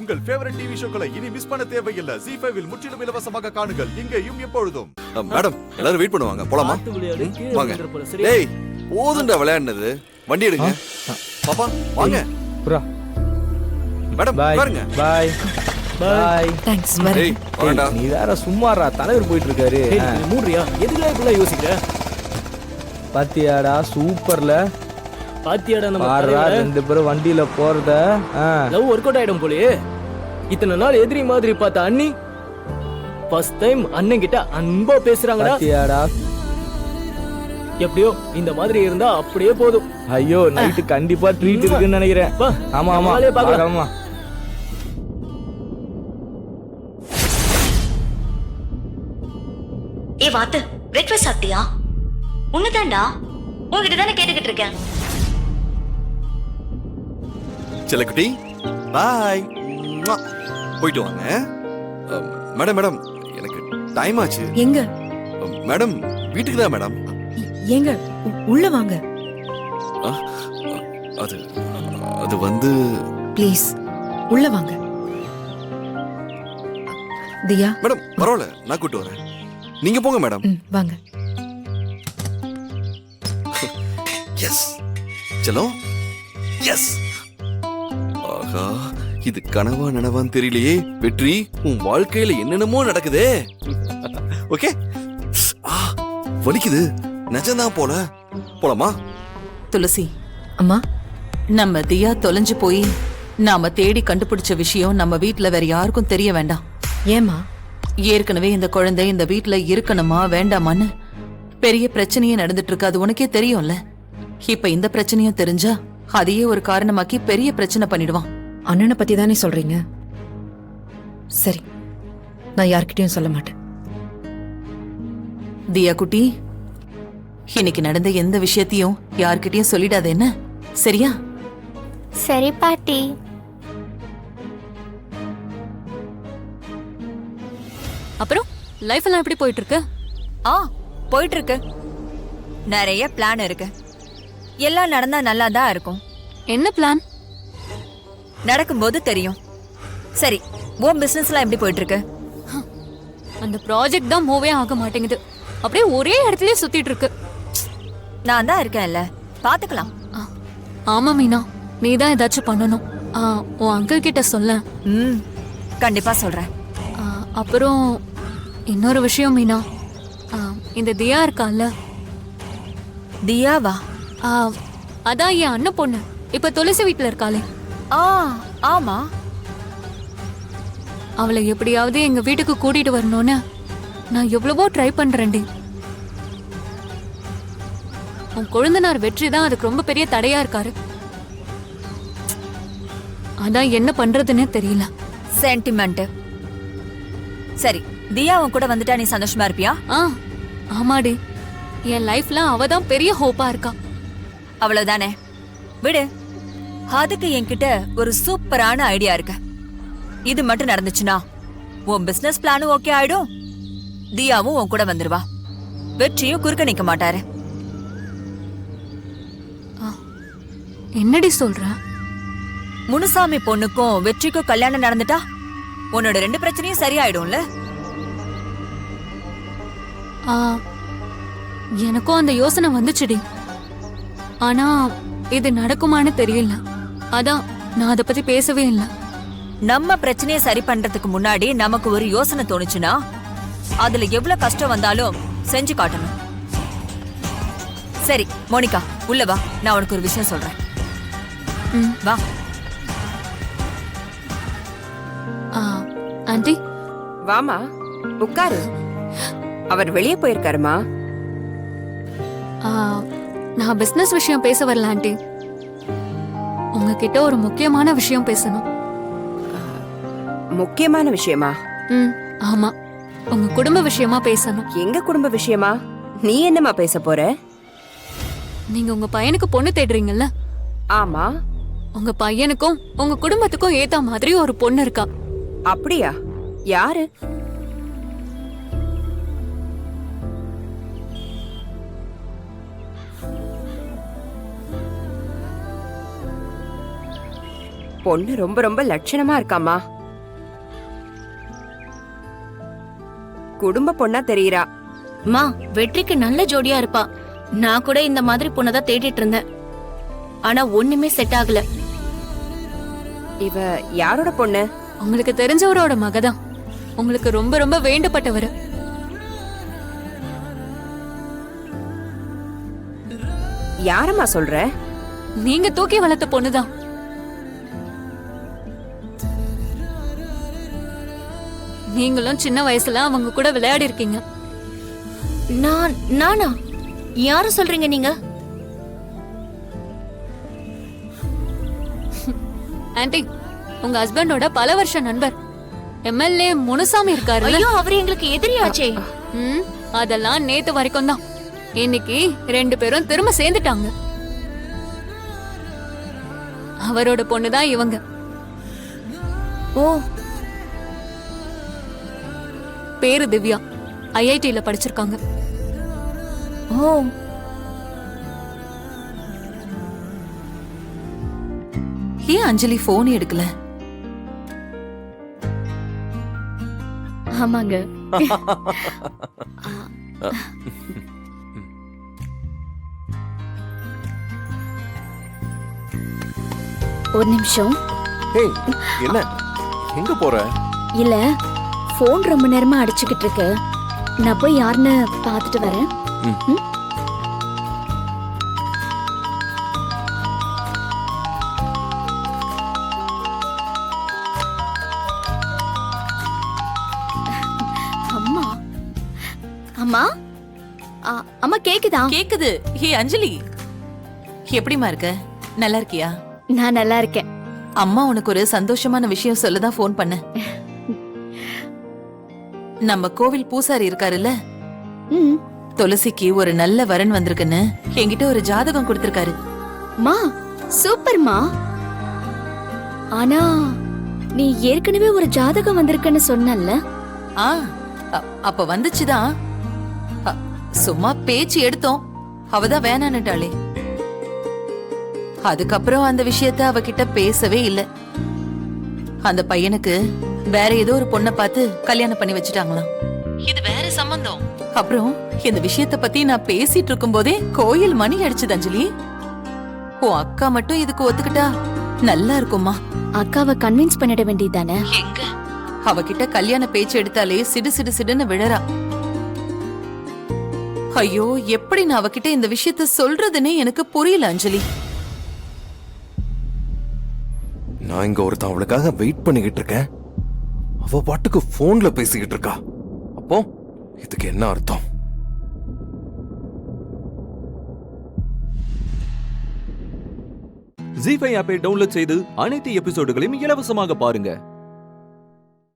உங்கள் favourite TV ஷோக்களை இனி miss பண்ண தேவையில்லை. ZEE5 இல் முற்றிலும் இலவசமாக காணுங்கள். இங்கேயும் எப்பொழுதும். மேடம் எல்லாரும் வெயிட் பண்ணுவாங்க, போலாமா? வாங்க. டேய் போதுண்டா விளையாடுனது, வண்டி எடுங்க. பாப்பா வாங்க. மேடம் பாருங்க. Bye bye. Thanks madam. டேய் வாடா. நீ வேற சும்மாடா, தலைவர் போயிட்டு இருக்காரு. மூடுறியா? எதுக்குல இப்படி யோசிக்கிற? பாத்தியாடா சூப்பர்ல. பாத்தியாடா நம்ம பாருடா ரெண்டு பேரும் வண்டியில போறத. லவ் ஒர்க் அவுட் ஆயிடும் போலயே. இத்தனை நாள் எதிரி மாதிரி பார்த்த அண்ணி ஃபர்ஸ்ட் டைம் அண்ணன் கிட்ட அன்பா பேசுறாங்கடா. பாத்தியாடா. எப்படியோ இந்த மாதிரி இருந்தா அப்படியே போதும். ஐயோ நைட்டு கண்டிப்பா ட்ரீட் இருக்குன்னு நினைக்கிறேன். ஆமா ஆமா பார்க்கலாமா. ஏ வாத்து, பிரேக்ஃபாஸ்ட் சாப்பிட்டியா? உன்னதான்டா, உன்கிட்ட தானே கேட்டுக்கிட்டு இருக்கேன். செல்லக்குட்டி பாய். போயிட்டு வாங்க. மேடம் மேடம் எனக்கு டைம் ஆச்சு. எங்க மேடம் வீட்டுக்கு தான் மேடம். எங்க உள்ள வாங்க. அது அது வந்து ப்ளீஸ் உள்ள வாங்க. தியா மேடம் பரவாயில்ல, நான் கூட்டு வரேன். நீங்க போங்க மேடம். வாங்க. எஸ் செல்லம், எஸ். ஆகா, இது கனவா நனவான்னு தெரியலையே. வெற்றி, உன் வாழ்க்கையில என்னென்னமோ நடக்குதே. ஓகே. வலிக்குது, நிஜம்தான் போல. போலாமா? துளசி அம்மா, நம்ம தியா தொலைஞ்சு போய் நாம தேடி கண்டுபிடிச்ச விஷயம் நம்ம வீட்ல வேற யாருக்கும் தெரிய வேண்டாம். ஏமா? ஏற்கனவே இந்த குழந்தை இந்த வீட்ல இருக்கணுமா வேண்டாமான்னு பெரிய பிரச்சனையே நடந்துட்டு இருக்கு. அது உனக்கே தெரியும்ல. இப்ப இந்த பிரச்சனையும் தெரிஞ்சா அதையே ஒரு காரணமாக்கி பெரிய பிரச்சனை பண்ணிடுவான். அண்ணனை பத்தி தானே சொல்றீங்க? சரி, நான் யார்கிட்டயும் சொல்ல மாட்டேன். தியா குட்டி, இன்னைக்கு நடந்த எந்த விஷயத்தையும் யார்கிட்டயும் சொல்லிடாத, என்ன? சரியா? சரி பாட்டி. அப்புறம் லைஃப் எல்லாம் எப்படி போயிட்டு இருக்கு? போயிட்டு இருக்கு. நிறைய பிளான் இருக்கு. எல்லாம் நடந்தா நல்லா தான் இருக்கும். என்ன பிளான்? நடக்கும்போது தெரியும். சரி, உன் பிசினஸ்லாம் எப்படி போயிட்டு இருக்கு? அந்த ப்ராஜெக்ட் தான் மூவே ஆக மாட்டேங்குது. அப்படியே ஒரே இடத்துலயே சுத்திட்டு இருக்கு. நான் தான் இருக்கேன்ல, பாத்துக்கலாம். ஆமா மீனா, நீ தான் ஏதாச்சும் பண்ணணும். உன் அங்கிள் கிட்ட சொல்ல. கண்டிப்பா சொல்றேன். அப்புறம் இன்னொரு விஷயம் மீனா, இந்த தியா இருக்கால. தியாவா? அதான் என் அண்ணன் பொண்ணு, இப்ப துளசி வீட்டுல இருக்காளே. ஆமா. அவளை எப்படியாவது எங்க வீட்டுக்கு கூட்டிட்டு வரணும்னு நான் எவ்வளவோ ட்ரை பண்றேன்டி. உன் கொழுந்தனார் வெற்றி தான் அதுக்கு ரொம்ப பெரிய தடையா இருக்காரு. அதான் என்ன பண்றதுன்னே தெரியல. சென்டிமெண்ட். சரி, தியா உன் கூட வந்துட்டா நீ சந்தோஷமா இருப்பியா? ஆமாடி, என் லைஃப்ல அவ தான் பெரிய ஹோப்பா இருக்கா. அவ்வளவுதானே, விடு. அதுக்கு என்கிட்ட ஒரு சூப்பரான ஐடியா இருக்கு. இது மட்டும் நடந்துச்சுன்னா உன் பிசினஸ் பிளானும் ஓகே ஆயிடும். தியாவும் உன் கூட வந்துருவா. வெற்றியும் குறுக்க நிக்க மாட்டாரு. என்னடி சொல்ற? முனுசாமி பொண்ணுக்கும் வெற்றிக்கும் கல்யாணம் நடந்துட்டா உன்னோட 2 பிரச்சனையும் சரியாயிடும்ல. எனக்கும் அந்த யோசனை வந்துச்சுடி. ஆனா இது நடக்குமான்னு தெரியல. அதான் நான் அதை பத்தி பேசவே இல்லை. நம்ம பிரச்சனையை சரி பண்றதுக்கு முன்னாடி நமக்கு ஒரு யோசனை தோணுச்சுன்னா அதுல எவ்வளவு கஷ்டம் வந்தாலும் செஞ்சு காட்டணும். சரி மோனிகா, உள்ள வா, நான் உனக்கு ஒரு விஷயம் சொல்றேன். வா. ஆண்டி வாமா, உட்காரு. அவர் வெளியே போயிருக்காருமா. நான் பிசினஸ் விஷயம் பேச வரல ஆண்டி. உங்ககிட்ட ஒரு முக்கியமான விஷயம் பேசணும். முக்கியமான விஷயமா? ஆமா, உங்க குடும்ப விஷயமா பேசணும். எங்க குடும்ப விஷயமா? நீ என்னமா பேச போற? நீங்க உங்க பையனுக்கு பொண்ணு தேடுறீங்கல்ல? ஆமா. உங்க பையனுக்கும் உங்க குடும்பத்துக்கும் ஏத்த மாதிரி ஒரு பொண்ணு இருக்கா. அப்படியா? யாரு? பொண்ணு ரொம்ப ரொம்ப லட்சணமா இருக்காமா. குடும்ப பொண்ணா தெரியறா. மா வெற்றிக்கு நல்ல ஜோடியா இருப்பா. நான் கூட இந்த மாதிரி பொண்ணதான் தேடிட்டு இருந்தேன். ஆனா ஒண்ணுமே செட் ஆகல. இவ யாரோட பொண்ணு? உங்களுக்கு தெரிஞ்சவரோட மகதான். உங்களுக்கு ரொம்ப ரொம்ப வேண்டப்பட்டவர். யாரம்மா சொல்ற? நீங்க தூக்கி வளர்த்த பொண்ணுதான். நீங்களும் சின்ன வயசுல அவங்க கூட விளையாடி இருக்கீங்க. நானா? யார சொல்றீங்க நீங்க? ஆன்ட்டி, உங்க ஹஸ்பண்டோட பல வருஷ நண்பர் எம்எல்ஏ முனுசாமி இருக்காரு. ஐயோ, அவர் எங்களுக்கு எதிரியாச்சே. அதெல்லாம் நேத்து வரைக்கும் தான். இன்னைக்கு 2 பேரும் திரும்ப சேர்ந்துட்டாங்க. அவரோட பொண்ணுதான் இவங்க. ஓ, பேரு திவ்யா. ஐஐடில படிச்சிருக்காங்க. ஓ, ஏன் அஞ்சலி போன் எடுக்கல? ஆமாங்க. ஒரு நிமிஷம். ஹேய், என்ன எங்க போற? இல்ல, போன் ரொம்ப நேரமா அடிச்சுக்கிட்டு இருக்கு. நான் போய் யாருன்னு பாத்துட்டு வரேன். அம்மா, அம்மா, அம்மா கேக்குதா? கேக்குது. ஹே அஞ்சலி, எப்படிமா இருக்க? நல்லா இருக்கியா? நான் நல்லா இருக்கேன். அம்மா உனக்கு ஒரு சந்தோஷமான விஷயம் சொல்லதான் போன் பண்ண. நம்ம கோவில் பூசாரி இருக்காருல்ல, துளசிக்கு ஒரு நல்ல வரன் வந்திருக்குன்னு என்கிட்ட ஒரு ஜாதகம் கொடுத்திருக்காரு. மா, சூப்பர்மா. ஆனா நீ ஏற்கனவே ஒரு ஜாதகம் வந்திருக்குன்னு சொன்னல்ல? ஆ, அப்ப வந்துச்சுதான். சும்மா பேச்சு எடுத்தோம். அவதான் வேணான்னுட்டாளே. அதுக்கப்புறம் அந்த விஷயத்த அவகிட்ட பேசவே இல்ல. அந்த பையனுக்கு வேற ஏதோ ஒரு பொண்ணை பார்த்து கல்யாணம் பண்ணி வச்சுட்டாங்களாம். இது வேற சம்பந்தம். அப்புறம் இந்த விஷயத்த பத்தி நான் பேசிட்டு இருக்கும் போதே கோயில் மணி அடிச்சுது. அஞ்சலி, உன் அக்கா மட்டும் இதுக்கு ஒத்துக்கிட்டா நல்லா இருக்குமா? அக்காவை கன்வின்ஸ் பண்ணிட வேண்டியதானே? எங்க அவகிட்ட கல்யாண பேச்சு எடுத்தாலே சிடு சிடு சிடுன்னு விழறா. ஐயோ, எப்படி நான் அவகிட்ட இந்த விஷயத்த சொல்றதுன்னே எனக்கு புரியல அஞ்சலி. நான் இங்க ஒருத்தன் அவளுக்காக வெயிட் பண்ணிக்கிட்டு இருக்கேன். அவ பாட்டுக்கு போன்ல பேசிக்கிட்டு இருக்கா. அப்போ இதுக்கு என்ன அர்த்தம்? ஜீ5 ஆப்பை டவுன்லோட் செய்து அனைத்து எபிசோடுகளையும் இலவசமாக பாருங்க.